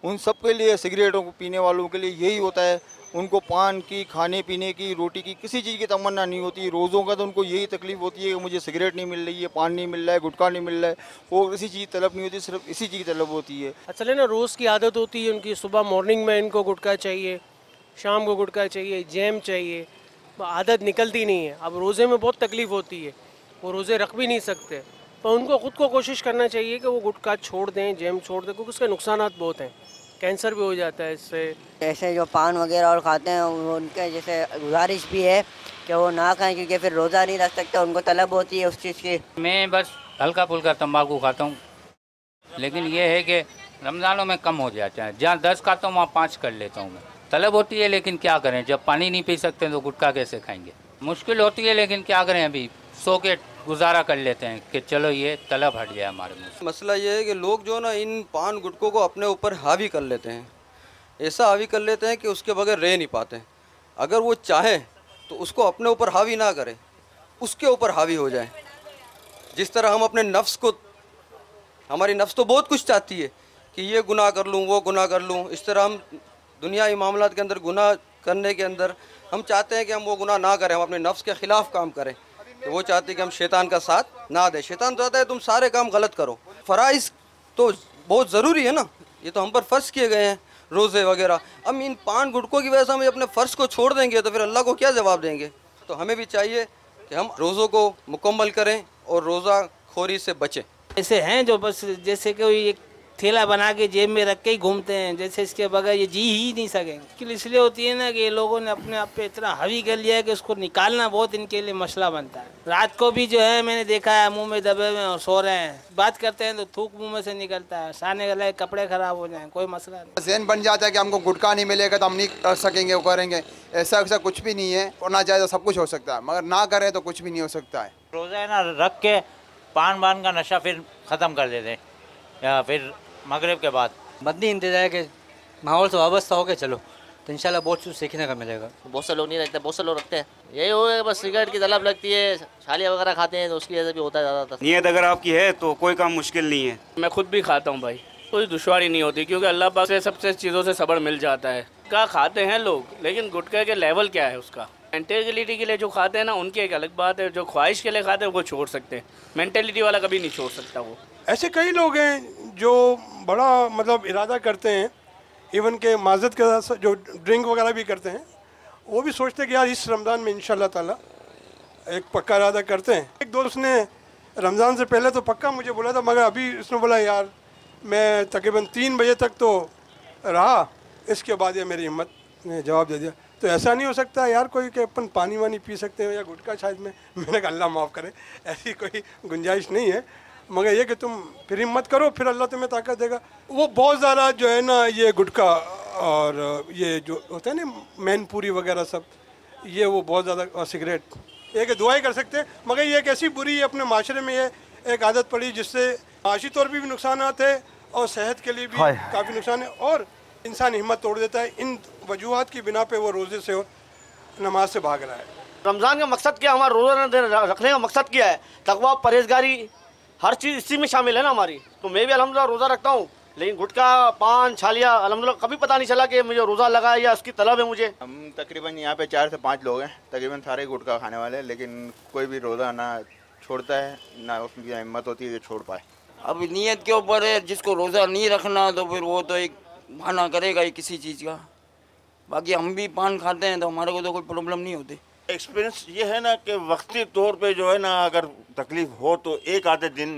उन सब के लिए, सिगरेटों को पीने वालों के लिए यही होता है, उनको पान की, खाने पीने की, रोटी की, किसी चीज़ की तमन्ना नहीं होती। रोज़ों का तो उनको यही तकलीफ़ होती है कि मुझे सिगरेट नहीं मिल रही है, पान नहीं मिल रहा है, गुटखा नहीं मिल रहा है, और इसी चीज़ की तलब नहीं होती, सिर्फ इसी चीज़ की तलब होती है। असल है ना, रोज़ की आदत होती है उनकी, सुबह मॉर्निंग में इनको गुटखा चाहिए, शाम को गुटखा चाहिए, जैम चाहिए, आदत निकलती नहीं है। अब रोज़े में बहुत तकलीफ़ होती है, वो रोज़े रख भी नहीं सकते, तो उनको ख़ुद को कोशिश करना चाहिए कि वो गुटखा छोड़ दें, जैम छोड़ दें, क्योंकि उसके नुकसान बहुत हैं, कैंसर भी हो जाता है इससे। जैसे जो पान वगैरह और खाते हैं उनके जैसे गुजारिश भी है कि वो ना खाएं, क्योंकि फिर रोज़ा नहीं रख सकते, उनको तलब होती है उस चीज़ की। मैं बस हल्का फुल्का तंबाकू खाता हूँ, लेकिन ये है कि रमज़ानों में कम हो जाता है। जहाँ 10 खाता हूँ वहाँ 5 कर लेता हूँ मैं। तलब होती है, लेकिन क्या करें, जब पानी नहीं पी सकते तो गुटखा कैसे खाएंगे। मुश्किल होती है, लेकिन क्या करें, अभी सो के गुजारा कर लेते हैं कि चलो ये तलब हट जाए हमारे मुँह। मसला ये है कि लोग जो ना इन पान गुटकों को अपने ऊपर हावी कर लेते हैं, ऐसा हावी कर लेते हैं कि उसके बगैर रह नहीं पाते। अगर वो चाहें तो उसको अपने ऊपर हावी ना करें, उसके ऊपर हावी हो जाए। जिस तरह हम अपने नफ्स को, हमारी नफ्स तो बहुत कुछ चाहती है कि ये गुनाह कर लूँ, वो गुनाह कर लूँ, इस तरह हम दुनियाई मामलात के अंदर गुनाह करने के अंदर हम चाहते हैं कि हम वो गुनाह ना करें, हम अपने नफ्स के ख़िलाफ़ काम करें। तो वो चाहते हैं कि हम शैतान का साथ ना दें। शैतान चाहता है तुम सारे काम गलत करो। फ़राइज़ तो बहुत ज़रूरी है ना, ये तो हम पर फ़र्ज़ किए गए हैं, रोज़े वगैरह। हम इन पान गुटकों की वजह से हम अपने फ़र्ज़ को छोड़ देंगे तो फिर अल्लाह को क्या जवाब देंगे। तो हमें भी चाहिए कि हम रोज़ों को मुकम्मल करें और रोज़ा खोरी से बचें। ऐसे हैं जो बस जैसे कोई एक थैला बना के जेब में रख के ही घूमते हैं, जैसे इसके बगैर ये जी ही नहीं सकेंगे। मुश्किल इसलिए होती है ना कि ये लोगों ने अपने आप पे इतना हावी कर लिया है कि उसको निकालना बहुत इनके लिए मसला बनता है। रात को भी जो है मैंने देखा है मुंह में दबे हुए और सो रहे हैं, बात करते हैं तो थूक मुंह में से निकलता है, साने गले कपड़े ख़राब हो जाएँ, कोई मसला नहीं। ज़हन बन जाता है कि हमको गुटखा नहीं मिलेगा तो हम नहीं कर सकेंगे, वो करेंगे। ऐसा कुछ भी नहीं है, करना चाहे तो सब कुछ हो सकता है, मगर ना करे तो कुछ भी नहीं हो सकता है। रोज़ा है ना रख के पान वान का नशा फिर ख़त्म कर देते हैं, या फिर मगरिब के बाद मदनी इंतज़ार के माहौल से वाबस्ता होकर चलो तो इंशाल्लाह बहुत कुछ सीखने का मिलेगा। बहुत से लोग नहीं रखते, बहुत से लोग रखते हैं। यही हो गया बस सिगरेट की तलब लगती है, छालियाँ वगैरह खाते हैं तो उसकी वजह से भी होता है ज़्यादातर। नीयत अगर आपकी है तो कोई काम मुश्किल नहीं है। मैं खुद भी खाता हूँ भाई, कोई दुश्वारी नहीं होती, क्योंकि अल्लाह पाक से सबसे चीज़ों से सब्र मिल जाता है। क्या खाते हैं लोग, लेकिन गुटखे के लेवल क्या है उसका। मेंटेलिटी के लिए जो खाते हैं ना उनकी एक अलग बात है, जो ख्वाहिश के लिए खाते हैं वो छोड़ सकते हैं, मेंटेलिटी वाला कभी नहीं छोड़ सकता। वो ऐसे कई लोग हैं जो बड़ा मतलब इरादा करते हैं, इवन के माजत के साथ जो ड्रिंक वगैरह भी करते हैं, वो भी सोचते हैं कि यार इस रमज़ान में इंशाल्लाह ताला एक पक्का इरादा करते हैं। एक दोस्त ने रमज़ान से पहले तो पक्का मुझे बोला था, मगर अभी उसने बोला यार मैं तकरीबन 3 बजे तक तो रहा, इसके बाद ये मेरी हिम्मत ने जवाब दे दिया। तो ऐसा नहीं हो सकता यार कोई कि अपन पानी वानी पी सकते हो या गुटखा शायद में, मैंने कहा अल्लाह माफ़ करे, ऐसी कोई गुंजाइश नहीं है, मगर ये कि तुम फिर हिम्मत करो, फिर अल्लाह तुम्हें ताकत देगा। वो बहुत ज़्यादा जो है ना ये गुटखा और ये जो होता है ना मैनपुरी वगैरह सब, ये वो बहुत ज़्यादा, और सिगरेट, ये कि दुआई कर सकते हैं, मगर ये एक ऐसी बुरी अपने माशरे में ये एक आदत पड़ी जिससे माशी तौर पर भी नुकसान है और सेहत के लिए भी काफ़ी नुकसान है, और इंसान हिम्मत तोड़ देता है। इन वजूहात की बिना पे वो रोज़े से और नमाज से भाग रहा है। रमज़ान का मकसद क्या, हमारा रोज़ा रखने का मकसद क्या है? तकवा, परहेजगारी, हर चीज़ इसी में शामिल है ना हमारी। तो मैं भी अल्हम्दुलिल्लाह रोज़ा रखता हूँ, लेकिन गुटखा, पान, छालियाँ अल्हम्दुलिल्लाह कभी पता नहीं चला कि मुझे रोज़ा लगा है या उसकी तलब है मुझे। हम तकरीबन यहाँ पे 4 से 5 लोग हैं, तकरीबन सारे गुटखा खाने वाले, लेकिन कोई भी रोज़ा ना छोड़ता है ना उसकी हिम्मत होती है कि छोड़ पाए। अब नीयत के ऊपर है, जिसको रोज़ा नहीं रखना तो फिर वो तो एक बहाना करेगा ही किसी चीज़ का। बाकी हम भी पान खाते हैं तो हमारे को तो कोई प्रॉब्लम नहीं होती। एक्सपीरियंस ये है ना कि वक्ती तौर पे जो है ना अगर तकलीफ़ हो तो एक आधे दिन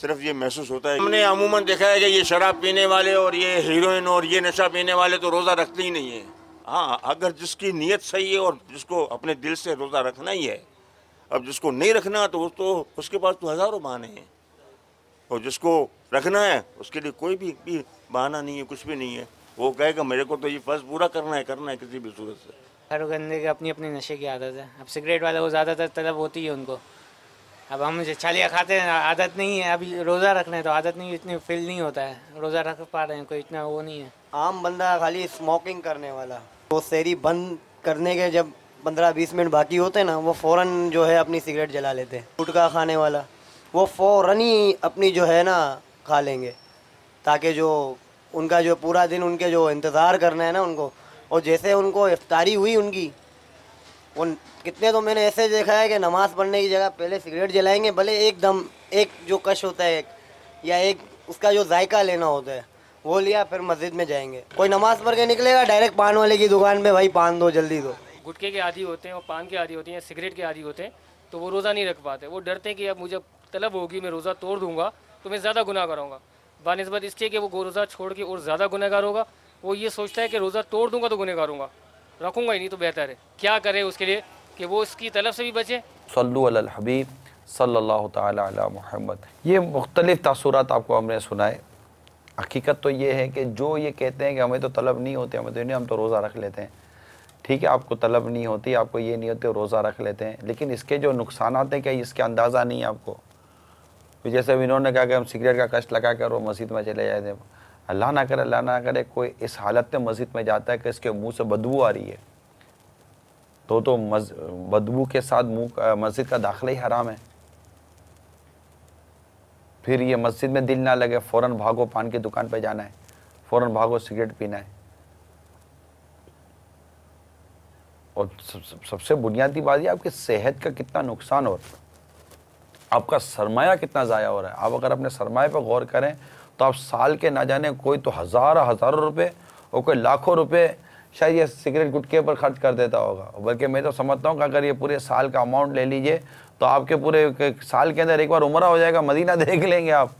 सिर्फ ये महसूस होता है। हमने अमूमन देखा है कि ये शराब पीने वाले और ये हीरोइन और ये नशा पीने वाले तो रोज़ा रखते ही नहीं है। हाँ, अगर जिसकी नीयत सही है और जिसको अपने दिल से रोज़ा रखना ही है, अब जिसको नहीं रखना तो उसके पास तो हज़ारों बहाने हैं, और जिसको रखना है उसके लिए कोई भी बहाना नहीं है, कुछ भी नहीं है। वो कहेगा मेरे को तो ये फ़र्ज़ पूरा करना है किसी भी सूरत से। हर बंदे की अपनी अपनी नशे की आदत है। अब सिगरेट वाले को ज़्यादातर तलब होती है उनको। अब हम छालियाँ खाते हैं, आदत नहीं है, अभी रोज़ा रखना है तो आदत नहीं, इतनी फील नहीं होता है, रोज़ा रख पा रहे हैं, कोई इतना वो नहीं है। आम बंदा खाली स्मोकिंग करने वाला, वो शहरी बंद करने के जब 15-20 मिनट बाकी होते हैं ना, वो फ़ौरन जो है अपनी सिगरेट जला लेते हैं। गुटखा खाने वाला वो फ़ौरन ही अपनी जो है ना खा लेंगे, ताकि जो उनका जो पूरा दिन उनके जो इंतज़ार करना है ना उनको, और जैसे उनको इफ्तारी हुई उनकी, वो कितने तो मैंने ऐसे देखा है कि नमाज़ पढ़ने की जगह पहले सिगरेट जलाएंगे, भले एकदम एक जो कश होता है या एक उसका जो जायका लेना होता है वो लिया, फिर मस्जिद में जाएंगे। कोई नमाज़ पढ़ के निकलेगा, डायरेक्ट पान वाले की दुकान पे भाई पान दो, जल्दी दो। गुटखे के आदी होते हैं और पान के आदी होते हैं, सिगरेट के आदी होते हैं, तो वो रोज़ा नहीं रख पाते। वो डरते हैं कि अब मुझे तलब होगी, मैं रोज़ा तोड़ दूंगा तो मैं ज़्यादा गुनाह करूँगा, बानिस्बत इसके कि वो रोज़ा छोड़ के और ज़्यादा गुनहगार होगा। वो ये सोचता है कि रोज़ा तोड़ दूंगा तो गुनहगार होगा, रखूँगा ही नहीं तो बेहतर है। क्या करे उसके लिए कि वो इसकी तलब से भी बचे। सल्लु अलल हबीब सल्लल्लाहु ताला अला मुहम्मद। ये मुख्तलिफ़ तासुरात आपको हमने सुनाए। हकीकत तो ये है कि जो ये कहते हैं कि हमें तो तलब नहीं होती, हमें तो नहीं, हम तो रोज़ा रख लेते हैं। ठीक है, आपको तलब नहीं होती, आपको ये नहीं होती, रोज़ा रख लेते हैं, लेकिन इसके जो नुकसानात हैं क्या इसके अंदाज़ा नहीं है आपको। तो जैसे अब इन्होंने कहा कि हम सिगरेट का कष्ट लगा कर वो मस्जिद में चले जाते हैं। अल्लाह ना करे, अल्लाह ना करे कोई इस हालत में मस्जिद में जाता है कि इसके मुंह से बदबू आ रही है, तो बदबू के साथ मुंह मस्जिद का दाखिला ही हराम है। फिर ये मस्जिद में दिल ना लगे, फ़ौरन भागो पान की दुकान पे जाना है, फ़ौरन भागो सिगरेट पीना है। और सबसे बुनियादी बात ये आपकी सेहत का कितना नुकसान हो रहा है, आपका सरमाया कितना ज़ाया हो रहा है। आप अगर अपने सरमाए पर गौर करें तो आप साल के ना जाने कोई तो हज़ारों रुपए और कोई लाखों रुपए शायद ये सिगरेट गुटखे पर खर्च कर देता होगा। बल्कि मैं तो समझता हूँ कि अगर ये पूरे साल का अमाउंट ले लीजिए तो आपके पूरे साल के अंदर एक बार उम्रा हो जाएगा, मदीना देख लेंगे आप।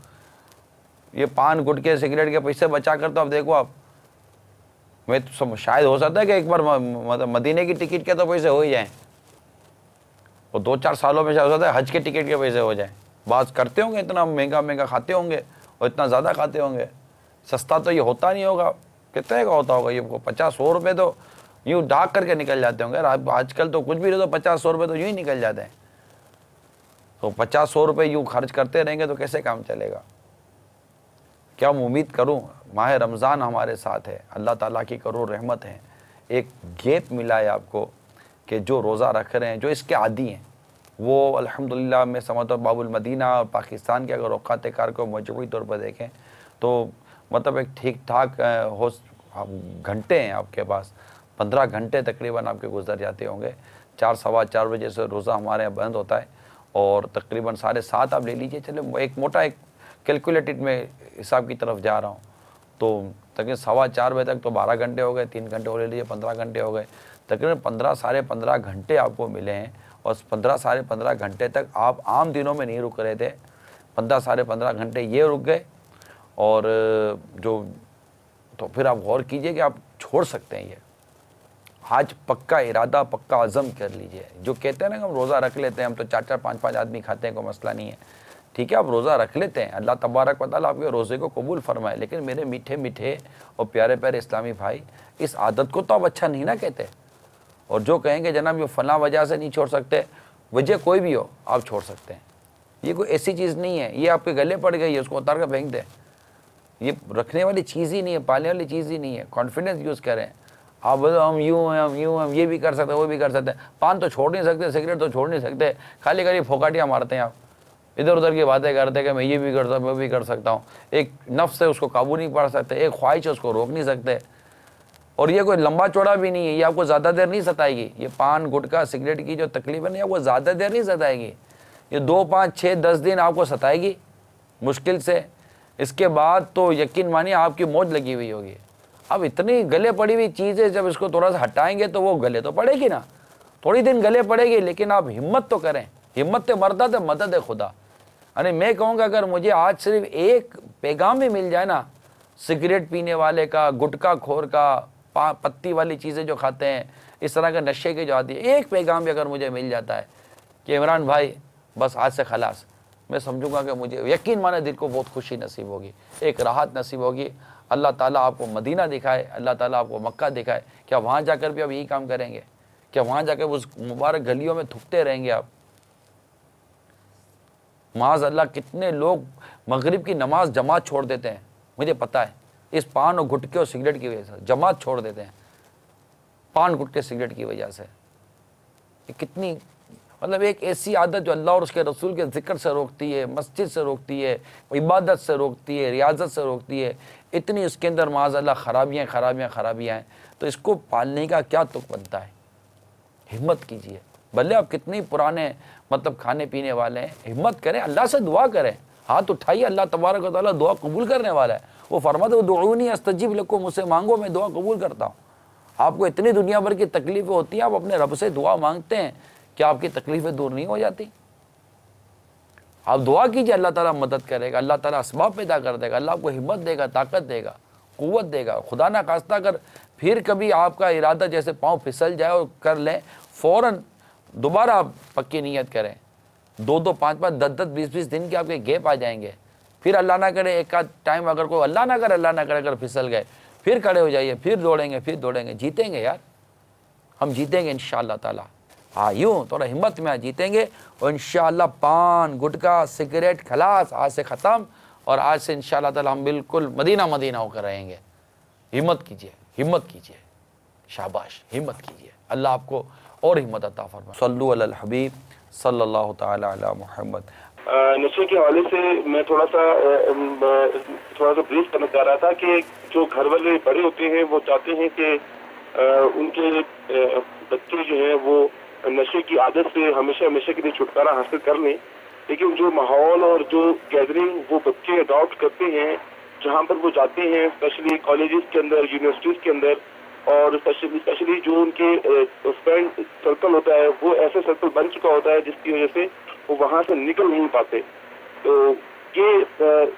ये पान गुटखे सिगरेट के पैसे बचा कर तो आप देखो आप, मैं तो शायद हो सकता है कि एक बार मतलब मदीने की टिकट के तो पैसे हो ही जाएँ, और 2-4 सालों में शायद हो सकता है हज के टिकट के पैसे हो जाएँ। बात करते होंगे, इतना महंगा खाते होंगे और इतना ज़्यादा खाते होंगे, सस्ता तो ये होता नहीं होगा। कितने का होता होगा ये? 50-100 रुपये तो यूँ डाक करके निकल जाते होंगे। आजकल तो कुछ भी तो 50-100 रुपये तो यूँ ही निकल जाते हैं। तो 50-100 रुपये यूँ खर्च करते रहेंगे तो कैसे काम चलेगा? क्या मैं उम्मीद करूँ, माह रमज़ान हमारे साथ है, अल्लाह ताला की करोड़ रहमत है, एक गैप मिला है आपको कि जो रोज़ा रख रहे हैं, जो इसके आदी हैं, वो अल्हम्दुलिल्लाह मैं समझता हूँ बाबुल मदीना और पाकिस्तान के अगर औकात कार को मजमूई तौर पर देखें तो मतलब एक ठीक ठाक हो घंटे हैं आपके पास, 15 घंटे तकरीबन आपके गुजर जाते होंगे। 4-4:15 बजे से रोज़ा हमारे यहाँ बंद होता है और तकरीबन 7:30 आप ले लीजिए। चले एक मोटा एक कैलकुलेटेड में हिसाब की तरफ जा रहा हूँ, तो तकरीबन 4:15 बजे तक तो 12 घंटे हो गए, 3 घंटे और ले लीजिए 15 घंटे हो गए। तकरीबन 15-15.5 घंटे आपको मिले हैं और 15-15.5 घंटे तक आप आम दिनों में नहीं रुक रहे थे, 15-15.5 घंटे ये रुक गए। और जो तो फिर आप गौर कीजिए कि आप छोड़ सकते हैं ये। आज पक्का इरादा, पक्का अज़म कर लीजिए। जो कहते हैं ना हम रोज़ा रख लेते हैं, हम तो 4-4 5-5 आदमी खाते हैं, कोई मसला नहीं है। ठीक है, आप रोज़ा रख लेते हैं, अल्लाह तबारक व तआला आपके रोज़े को कबूल फरमाए। लेकिन मेरे मीठे मीठे और प्यारे प्यारे इस्लामी भाई, इस आदत को तो आप अच्छा नहीं ना कहते। और जो कहेंगे जनाब ये फ़लाँ वजह से नहीं छोड़ सकते, वजह कोई भी हो आप छोड़ सकते हैं। ये कोई ऐसी चीज़ नहीं है, ये आपके गले पड़ गई है, उसको उतार कर फेंक दें। ये रखने वाली चीज़ ही नहीं है, पालने वाली चीज़ ही नहीं है। कॉन्फिडेंस यूज़ करें आप, बोलो हम यूँ हैं, हम ये भी कर सकते हैं, वो भी कर सकते हैं। पान तो छोड़ नहीं सकते, सिगरेट तो छोड़ नहीं सकते, खाली खाली फोकाटियाँ मारते हैं आप, इधर उधर की बातें करते हैं कि मैं ये भी करता हूँ, मैं भी कर सकता हूँ। एक नफ्स है उसको काबू नहीं पा सकते, एक ख्वाहिश है उसको रोक नहीं सकते। और ये कोई लंबा चौड़ा भी नहीं है, ये आपको ज़्यादा देर नहीं सताएगी। ये पान गुटखा सिगरेट की जो तकलीफ है ना, वो ज़्यादा देर नहीं सताएगी। ये 2, 5, 6, 10 दिन आपको सताएगी मुश्किल से। इसके बाद तो यकीन मानिए आपकी मौज लगी हुई होगी। अब इतनी गले पड़ी हुई चीज़ है, जब इसको थोड़ा सा हटाएंगे तो वो गले तो पड़ेगी ना, थोड़ी दिन गले पड़ेगी। लेकिन आप हिम्मत तो करें, हिम्मत मर्दद मदद खुदा। अरे मैं कहूँगा अगर मुझे आज सिर्फ एक पैगाम भी मिल जाए ना, सिगरेट पीने वाले का, गुटखा खोर का, पत्ती वाली चीज़ें जो खाते हैं, इस तरह के नशे के जो आती है, एक पैगाम भी अगर मुझे मिल जाता है कि इमरान भाई बस आज से खलास, मैं समझूंगा कि मुझे यकीन माने दिल को बहुत खुशी नसीब होगी, एक राहत नसीब होगी। अल्लाह ताला आपको मदीना दिखाए, अल्लाह ताला आपको मक्का दिखाए। क्या वहाँ जाकर भी आप यही काम करेंगे? क्या वहाँ जाकर उस मुबारक गलियों में थुकते रहेंगे आप? माज़ अल्लाह कितने लोग मगरिब की नमाज जमात छोड़ देते हैं, मुझे पता है, इस पान और गुटखे और सिगरेट की वजह से जमात छोड़ देते हैं। पान गुटखे सिगरेट की वजह से। ये कितनी मतलब एक ऐसी आदत जो अल्लाह और उसके रसूल के ज़िक्र से रोकती है, मस्जिद से रोकती है, इबादत से रोकती है, रियाजत से रोकती है, इतनी उसके अंदर माज़अल्लाह खराबियाँ हैं। तो इसको पालने का क्या तुक बनता है? हिम्मत कीजिए, भले आप कितने पुराने मतलब खाने पीने वाले हैं, हिम्मत करें, अल्लाह से दुआ करें, हाथ उठाइए, अल्लाह तबारक व तआला दुआ कबूल करने वाला है। वो फरमाते हैं दुऊनी अस्तजीब लकुम, मुझसे मांगो मैं दुआ कबूल करता हूँ। आपको इतनी दुनिया भर की तकलीफ़ें होती हैं, आप अपने रब से दुआ मांगते हैं, क्या आपकी तकलीफ़ें दूर नहीं हो जाती? आप दुआ कीजिए, अल्लाह ताला मदद करेगा, अल्लाह ताला असबाब पैदा कर देगा, अल्लाह आपको हिम्मत देगा, ताकत देगा, क़ुव्वत देगा। खुदा ना खास्ता अगर फिर कभी आपका इरादा जैसे पाँव फिसल जाए और कर लें, फ़ौरन दोबारा आप पक्की नीयत करें। 2-2, 5-5, 10-10, 20-20 दिन के आपके गैप आ जाएंगे। फिर अल्लाह ना करे एक आध टाइम अगर कोई अल्लाह ना करे अगर फिसल गए, फिर खड़े हो जाइए, फिर दौड़ेंगे, जीतेंगे यार, हम जीतेंगे इंशाअल्लाह ताला। हाँ, यूँ थोड़ा हिम्मत में जीतेंगे और इंशाअल्लाह पान गुटखा सिगरेट खलास आज से ख़त्म, और आज से इंशाअल्लाह ताला हम बिल्कुल मदीना होकर रहेंगे। हिम्मत कीजिए, शाबाश, हिम्मत कीजिए, अल्लाह आपको और हिम्मत अता फरमाए। सल्लु अलल हबीब सल्लल्लाहु ताला अला मुहम्मद। नशे के हवाले से मैं थोड़ा सा ब्रीफ करना चाह रहा था कि जो घर वाले बड़े होते हैं वो चाहते हैं कि उनके बच्चे जो हैं वो नशे की आदत से हमेशा के लिए छुटकारा हासिल कर लें, लेकिन जो माहौल और जो गैदरिंग वो बच्चे अडॉप्ट करते हैं जहाँ पर वो जाते हैं, स्पेशली कॉलेजेस के अंदर, यूनिवर्सिटीज़ के अंदर, और स्पेशली जो उनके फ्रेंड सर्कल होता है वो ऐसे सर्कल बन चुका होता है जिसकी वजह से वो वहाँ से निकल नहीं पाते। तो ये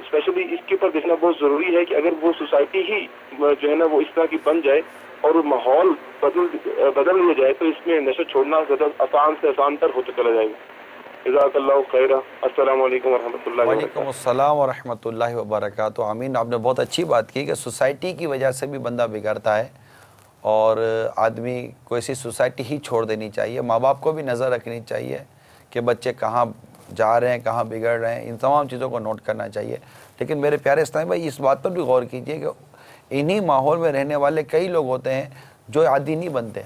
स्पेशली इसके ऊपर देखना बहुत ज़रूरी है कि अगर वो सोसाइटी ही जो है ना वो इस तरह की बन जाए और वो माहौल बदल लिया जाए तो इसमें नशा छोड़ना ज़्यादा आसान से आसान तर होता चला जाएगा। जज़ाकल्लाहु खैरा। अस्सलामु अलैकुम वरहमतुल्लाहि वबरकातुहू। वालेकुम अस्सलाम वरहमतुल्लाहि वबरकातुहू। आमीन। आपने बहुत अच्छी बात की कि सोसाइटी की वजह से भी बंदा बिगड़ता है और आदमी को ऐसी सोसाइटी ही छोड़ देनी चाहिए। माँ बाप को भी नज़र रखनी चाहिए कि बच्चे कहाँ जा रहे हैं, कहाँ बिगड़ रहे हैं, इन तमाम चीज़ों को नोट करना चाहिए। लेकिन मेरे प्यारे इस्लामी भाई, इस बात पर भी गौर कीजिए कि इन्हीं माहौल में रहने वाले कई लोग होते हैं जो आदी नहीं बनते।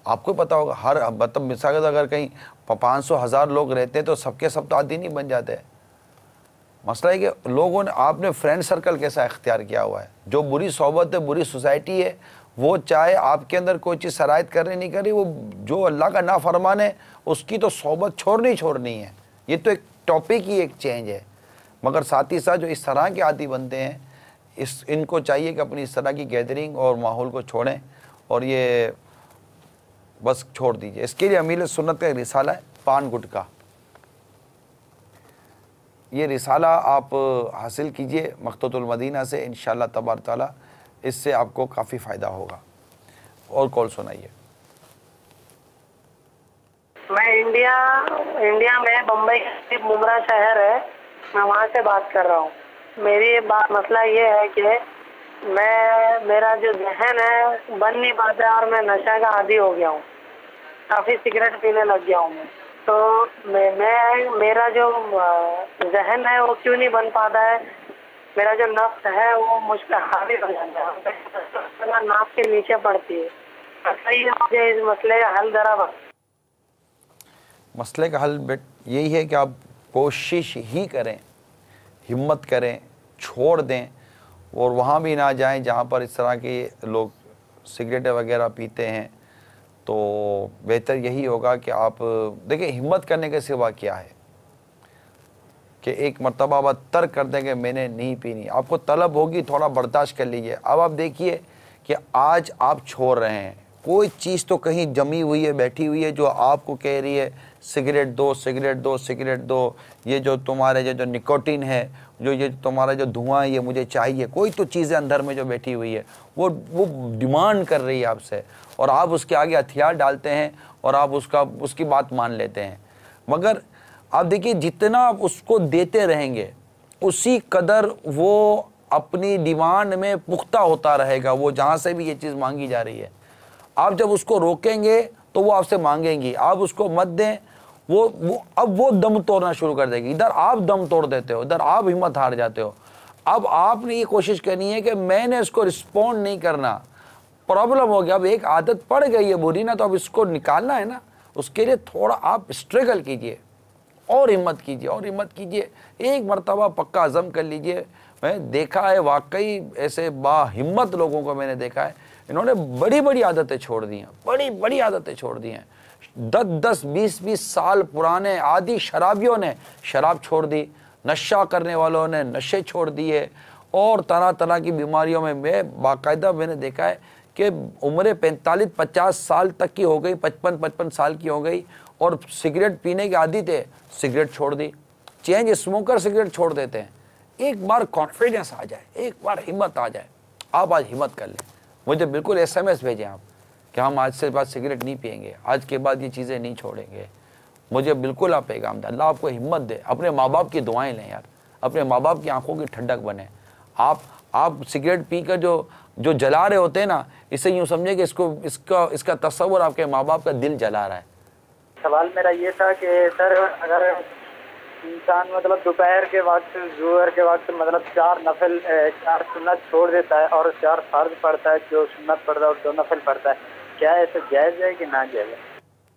आपको पता होगा, हर मतलब मिसाल अगर कहीं 500-1000 लोग रहते हैं तो सबके सब तो आदी नहीं बन जाते। मसला है कि लोगों ने, आपने फ्रेंड सर्कल कैसा इख्तियार किया हुआ है। जो बुरी सोबत है, बुरी सोसाइटी है, वो चाहे आपके अंदर कोई चीज़ शराइत कर रही नहीं कर रही, वो जो अल्लाह का नाफरमान है उसकी तो सोबत छोड़नी है। ये तो एक टॉपिक ही एक चेंज है। मगर साथ ही साथ जो इस तरह के आदी बनते हैं, इनको चाहिए कि अपनी इस तरह की गैदरिंग और माहौल को छोड़ें और ये बस छोड़ दीजिए। इसके लिए अमील सुन्नत का एक रिसाला है, पान गुटखा। ये रिसाला आप हासिल कीजिए मकतूतुल मदीना से, इंशाअल्लाह तबारक ताला इससे आपको काफ़ी फ़ायदा होगा। और कॉल सुनाइए। मैं इंडिया में बम्बई के मुमरा शहर है, मैं वहाँ से बात कर रहा हूँ। मेरी बात मसला ये है कि मेरा जो जहन है बन नहीं पाता और मैं नशा का आदी हो गया हूँ, काफ़ी सिगरेट पीने लग गया हूँ मैं। तो मेरा जो जहन है वो क्यों नहीं बन पाता है, मेरा जो नफ्स है वो मुझ पर हावी हो जाता है, नाक के नीचे पड़ती है। सही है, मुझे इस मसले का हल जरा मसले का हल यही है कि आप कोशिश ही करें, हिम्मत करें, छोड़ दें और वहाँ भी ना जाएं जहाँ पर इस तरह के लोग सिगरेट वगैरह पीते हैं। तो बेहतर यही होगा कि आप देखिए, हिम्मत करने के सिवा क्या है कि एक मरतबा आप तर्क कर देंगे मैंने नहीं पीनी, आपको तलब होगी, थोड़ा बर्दाश्त कर लीजिए। अब आप देखिए कि आज आप छोड़ रहे हैं, कोई चीज़ तो कहीं जमी हुई है, बैठी हुई है जो आपको कह रही है सिगरेट दो, सिगरेट दो, सिगरेट दो, ये जो तुम्हारे जो निकोटिन है, जो ये तुम्हारा जो धुआं है, ये मुझे चाहिए। कोई तो चीज़ें अंदर में जो बैठी हुई है वो डिमांड कर रही है आपसे, और आप उसके आगे हथियार डालते हैं और आप उसकी बात मान लेते हैं। मगर आप देखिए, जितना आप उसको देते रहेंगे उसी कदर वो अपनी डिमांड में पुख्ता होता रहेगा। वो जहाँ से भी ये चीज़ मांगी जा रही है, आप जब उसको रोकेंगे तो वो आपसे मांगेंगी, आप उसको मत दें, अब वो दम तोड़ना शुरू कर देगी। इधर आप दम तोड़ देते हो, इधर आप हिम्मत हार जाते हो। अब आपने ये कोशिश करनी है कि मैंने इसको रिस्पॉन्ड नहीं करना, प्रॉब्लम हो गया, अब एक आदत पड़ गई है बुरी ना, तो अब इसको निकालना है ना, उसके लिए थोड़ा आप स्ट्रगल कीजिए और हिम्मत कीजिए और हिम्मत कीजिए, एक मरतबा पक्का अज़म कर लीजिए। मैं देखा है वाकई ऐसे बाहिम्मत लोगों को मैंने देखा है, इन्होंने बड़ी बड़ी आदतें छोड़ दी हैं, बड़ी बड़ी आदतें छोड़ दी हैं। 10-10, 20-20 साल पुराने आदि शराबियों ने शराब छोड़ दी, नशा करने वालों ने नशे छोड़ दिए, और तरह तरह की बीमारियों में मैं बाकायदा मैंने देखा है कि उम्र 45-50 साल तक की हो गई, 55-55 साल की हो गई, और सिगरेट पीने के आदी थे, सिगरेट छोड़ दी। चेंज स्मोकर सिगरेट छोड़ देते हैं। एक बार कॉन्फिडेंस आ जाए, एक बार हिम्मत आ जाए, आप आज हिम्मत कर लें, मुझे बिल्कुल SMS भेजें आप कि हम आज से बाद सिगरेट नहीं पिएंगे, आज के बाद ये चीज़ें नहीं छोड़ेंगे, मुझे बिल्कुल आप पैगाम दें। अल्लाह आपको हिम्मत दे, अपने माँ बाप की दुआएं लें यार, अपने माँ बाप की आंखों की ठंडक बने। आप सिगरेट पी कर जो जला रहे होते हैं ना, इसे यूँ समझे कि इसका तस्वुर आपके माँ बाप का दिल जला रहा है। सवाल मेरा ये था कि सर अगर इंसान मतलब दोपहर के वक्त, ज़ोहर के वक्त मतलब 4 सुन्नत छोड़ देता है और 4 फर्ज पढ़ता है, जो सुन्नत पढ़ता है और 2 नफल पढ़ता है, क्या ऐसे जायज़ है कि ना जायज़ है?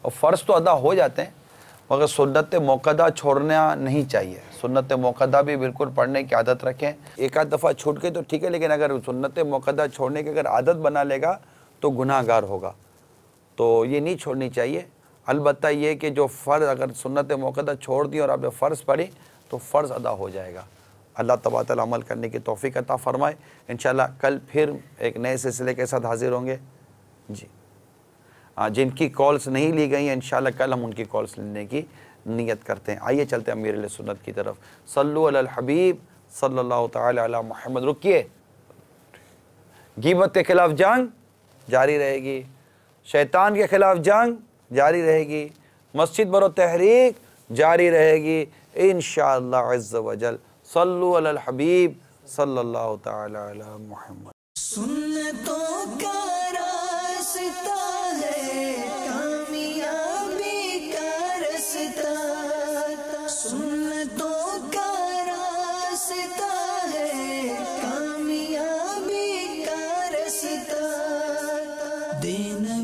और फ़र्ज़ तो अदा हो जाते हैं, मगर सुन्नत मौक़दा छोड़ना नहीं चाहिए। सुन्नत मौक़दा भी बिल्कुल पढ़ने की आदत रखें। एक आध दफ़ा छूट के तो ठीक है, लेकिन अगर सुन्नत मौक़दा छोड़ने की अगर आदत बना लेगा तो गुनाहगार होगा, तो ये नहीं छोड़नी चाहिए। अलबत्ता ये कि जो फ़र्ज़, अगर सुन्नत मौक़दा छोड़ दी और आपने फ़र्ज़ पढ़ी तो फ़र्ज़ अदा हो जाएगा। अल्लाह तबारक व तआला अमल करने की तौफ़ीक़ अता फ़रमाए। इंशाअल्लाह कल फिर एक नए सिलसिले के साथ हाज़िर होंगे जी। जिनकी कॉल्स नहीं ली गई हैं इंशाअल्लाह कल हम उनकी कॉल्स लेने की नीयत करते हैं। आइए चलते हैं अमीर सुन्नत की तरफ। सल्लु अलल हबीब सल्लल्लाहु तआला अला मुहम्मद। रुकिए, गीबत के खिलाफ जंग जारी रहेगी, शैतान के खिलाफ जंग जारी रहेगी, मस्जिद बरो तहरीक जारी रहेगी इंशाअल्लाह अज़्ज़ व जल। सल्लु अलल हबीब सल्लल्लाहु तआला अला मुहम्मद। सुन्नतों का रास्ता है कामयाबी का रास्ता, सुन्नतों का रास्ता है कामयाबी का रास्ता, दिन